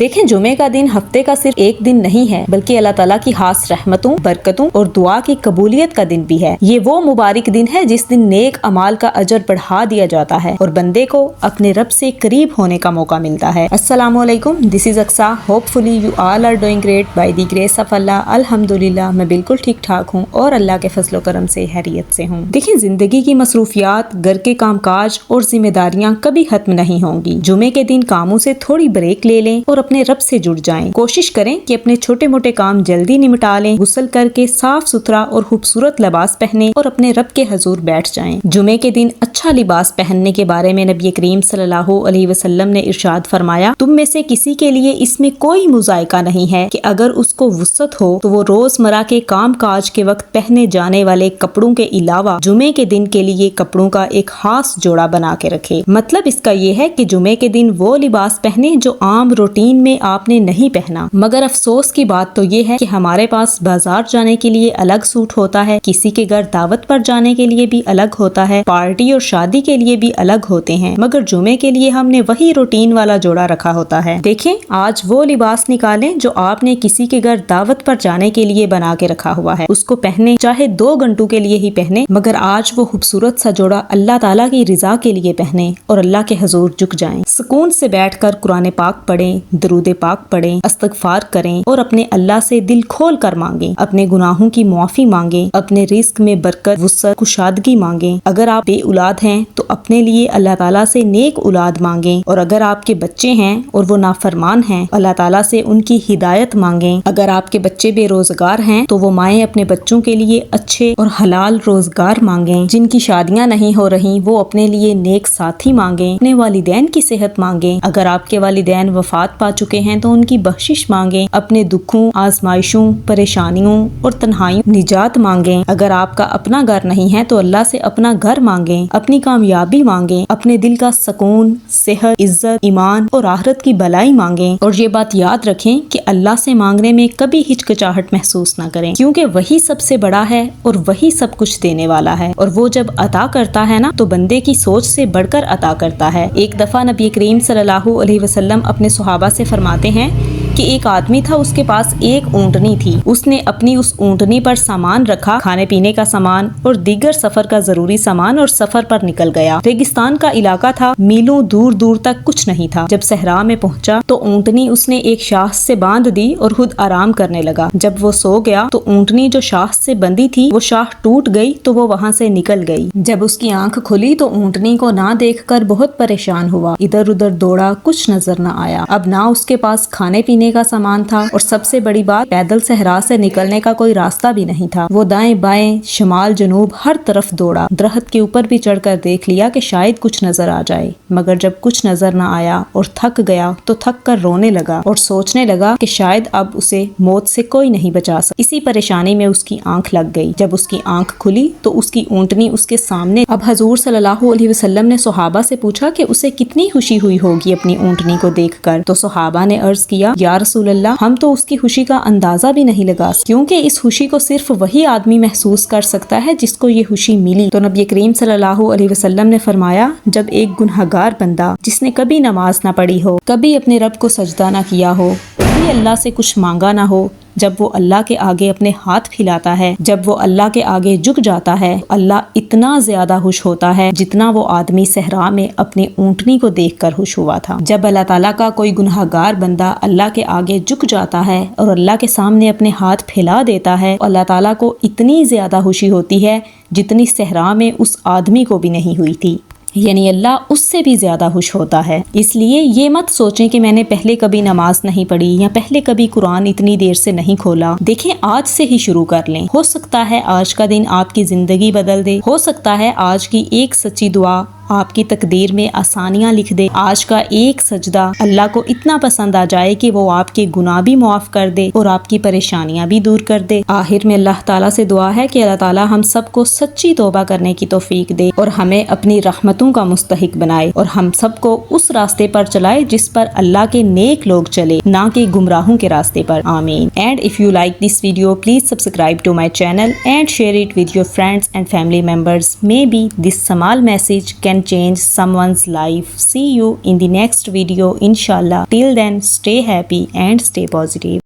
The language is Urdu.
دیکھیں جمعے کا دن ہفتے کا صرف ایک دن نہیں ہے بلکہ اللہ تعالیٰ کی خاص رحمتوں، برکتوں اور دعا کی قبولیت کا دن بھی ہے۔ یہ وہ مبارک دن ہے جس دن نیک اعمال کا اجر بڑھا دیا جاتا ہے اور بندے کو اپنے رب سے قریب ہونے کا موقع ملتا ہے۔ السلام علیکم، this is Aqsa, hopefully you all are doing great by the grace of اللہ۔ الحمدللہ میں بالکل ٹھیک ٹھاک ہوں اور اللہ کے فضل و کرم سے خیریت سے ہوں۔ دیکھیں زندگی کی مصروفیات، گھر کے کام کاج اور ذمہ داریاں کبھی ختم نہیں ہوں گی۔ جمعے کے دن کاموں سے تھوڑی بریک لے لیں اور اپنے رب سے جڑ جائیں۔ کوشش کریں کہ اپنے چھوٹے موٹے کام جلدی نمٹا لیں، غسل کر کے صاف ستھرا اور خوبصورت لباس پہنیں اور اپنے رب کے حضور بیٹھ جائیں۔ جمعے کے دن اچھا لباس پہننے کے بارے میں نبی کریم صلی اللہ علیہ وسلم نے ارشاد فرمایا، تم میں سے کسی کے لیے اس میں کوئی مذائقہ نہیں ہے کہ اگر اس کو وسعت ہو تو وہ روزمرہ کے کام کاج کے وقت پہنے جانے والے کپڑوں کے علاوہ جمعے کے دن کے لیے کپڑوں کا ایک خاص جوڑا بنا کے رکھے۔ مطلب اس کا یہ ہے کہ جمعے کے دن وہ لباس پہنے جو عام روٹین میں آپ نے نہیں پہنا۔ مگر افسوس کی بات تو یہ ہے کہ ہمارے پاس بازار جانے کے لیے الگ سوٹ ہوتا ہے، کسی کے گھر دعوت پر جانے کے لیے بھی الگ ہوتا ہے، پارٹی اور شادی کے لیے بھی الگ ہوتے ہیں، مگر جمعے کے لیے ہم نے وہی روٹین والا جوڑا رکھا ہوتا ہے۔ دیکھیں آج وہ لباس نکالیں جو آپ نے کسی کے گھر دعوت پر جانے کے لیے بنا کے رکھا ہوا ہے، اس کو پہنے، چاہے 2 گھنٹوں کے لیے ہی پہنے، مگر آج وہ خوبصورت سا جوڑا اللہ تعالیٰ کی رضا کے لیے پہنے اور اللہ کے حضور جھک جائیں۔ سکون سے بیٹھ کر قرآن پاک پڑھیں، درود پاک پڑھیں، استغفار کریں اور اپنے اللہ سے دل کھول کر مانگیں، اپنے گناہوں کی معافی مانگیں، اپنے رزق میں برکت، وسعت، کشادگی مانگیں۔ اگر آپ بے اولاد ہیں تو اپنے لیے اللہ تعالیٰ سے نیک اولاد مانگیں، اور اگر آپ کے بچے ہیں اور وہ نافرمان ہیں اللہ تعالیٰ سے ان کی ہدایت مانگیں۔ اگر آپ کے بچے بے روزگار ہیں تو وہ مائیں اپنے بچوں کے لیے اچھے اور حلال روزگار مانگیں۔ جن کی شادیاں نہیں ہو رہی وہ اپنے لیے نیک ساتھی مانگیں، اپنے والدین کی صحت مانگیں۔ اگر آپ کے والدین وفات پا چکے ہیں تو ان کی بخشش مانگیں، اپنے دکھوں، آزمائشوں، پریشانیوں اور تنہائیوں نجات مانگیں۔ اگر آپ کا اپنا گھر نہیں ہے تو اللہ سے اپنا گھر مانگیں، اپنی کامیابی مانگیں، اپنے دل کا سکون، صحت، عزت، ایمان اور آخرت کی بھلائی مانگیں۔ اور یہ بات یاد رکھیں کہ اللہ سے مانگنے میں کبھی ہچکچاہٹ محسوس نہ کریں، کیونکہ وہی سب سے بڑا ہے اور وہی سب کچھ دینے والا ہے، اور وہ جب عطا کرتا ہے نا تو بندے کی سوچ سے بڑھ کر عطا کرتا ہے۔ ایک دفعہ نبی کریم صلی اللہ علیہ وسلم اپنے صحابہ سے فرماتے ہیں کہ ایک آدمی تھا، اس کے پاس ایک اونٹنی تھی، اس نے اپنی اس اونٹنی پر سامان رکھا، کھانے پینے کا سامان اور دیگر سفر کا ضروری سامان، اور سفر پر نکل گیا۔ ریگستان کا علاقہ تھا، میلوں دور دور تک کچھ نہیں تھا۔ جب صحرا میں پہنچا تو اونٹنی اس نے ایک شاخ سے باندھ دی اور خود آرام کرنے لگا۔ جب وہ سو گیا تو اونٹنی جو شاخ سے بندھی تھی وہ شاخ ٹوٹ گئی تو وہ وہاں سے نکل گئی۔ جب اس کی آنکھ کھلی تو اونٹنی کو نہ دیکھ کر بہت پریشان ہوا، ادھر ادھر دوڑا، کچھ نظر نہ آیا۔ اب نہ اس کے پاس کھانے پینے کا سامان تھا اور سب سے بڑی بات پیدل صحرا سے نکلنے کا کوئی راستہ بھی نہیں تھا۔ وہ دائیں بائیں، شمال جنوب ہر طرف دوڑا، درخت کے اوپر بھی چڑھ کر دیکھ لیا کہ شاید کچھ نظر آ جائے، مگر جب کچھ نظر نہ آیا اور تھک گیا تو تھک کر رونے لگا اور سوچنے لگا کہ شاید اب اسے موت سے کوئی نہیں بچا سکتا۔ اسی پریشانی میں اس کی آنکھ لگ گئی۔ جب اس کی آنکھ کھلی تو اس کی اونٹنی اس کے سامنے۔ اب حضور صلی اللہ علیہ وسلم نے صحابہ سے پوچھا کہ اسے کتنی خوشی ہوئی ہوگی اپنی اونٹنی کو دیکھ کر، تو صحابہ نے عرض کیا، یا رسول اللہ ہم تو اس کی خوشی کا اندازہ بھی نہیں لگا سکتے، کیونکہ اس خوشی کو صرف وہی آدمی محسوس کر سکتا ہے جس کو یہ خوشی ملی۔ تو نبی کریم صلی اللہ علیہ وسلم نے فرمایا، جب ایک گنہگار بندہ جس نے کبھی نماز نہ پڑھی ہو، کبھی اپنے رب کو سجدہ نہ کیا ہو، کبھی اللہ سے کچھ مانگا نہ ہو، جب وہ اللہ کے آگے اپنے ہاتھ پھیلاتا ہے، جب وہ اللہ کے آگے جھک جاتا ہے، اللہ اتنا زیادہ خوش ہوتا ہے جتنا وہ آدمی صحرا میں اپنی اونٹنی کو دیکھ کر خوش ہوا تھا۔ جب اللہ تعالیٰ کا کوئی گنہگار بندہ اللہ کے آگے جھک جاتا ہے اور اللہ کے سامنے اپنے ہاتھ پھیلا دیتا ہے، اللہ تعالیٰ کو اتنی زیادہ خوشی ہوتی ہے جتنی صحرا میں اس آدمی کو بھی نہیں ہوئی تھی، یعنی اللہ اس سے بھی زیادہ خوش ہوتا ہے۔ اس لیے یہ مت سوچیں کہ میں نے پہلے کبھی نماز نہیں پڑھی یا پہلے کبھی قرآن اتنی دیر سے نہیں کھولا۔ دیکھیں آج سے ہی شروع کر لیں، ہو سکتا ہے آج کا دن آپ کی زندگی بدل دے، ہو سکتا ہے آج کی ایک سچی دعا آپ کی تقدیر میں آسانیاں لکھ دے، آج کا ایک سجدہ اللہ کو اتنا پسند آ جائے کہ وہ آپ کے گناہ بھی معاف کر دے اور آپ کی پریشانیاں بھی دور کر دے۔ آخر میں اللہ تعالیٰ سے دعا ہے کہ اللہ تعالیٰ ہم سب کو سچی توبہ کرنے کی توفیق دے اور ہمیں اپنی رحمتوں کا مستحق بنائے، اور ہم سب کو اس راستے پر چلائے جس پر اللہ کے نیک لوگ چلے، نہ کہ گمراہوں کے راستے پر۔ آمین۔ And if you like this video please subscribe to my channel and share it with your friends and family members. May be this small message can can change someone's life. See you in the next video inshallah. Till then, stay happy and stay positive.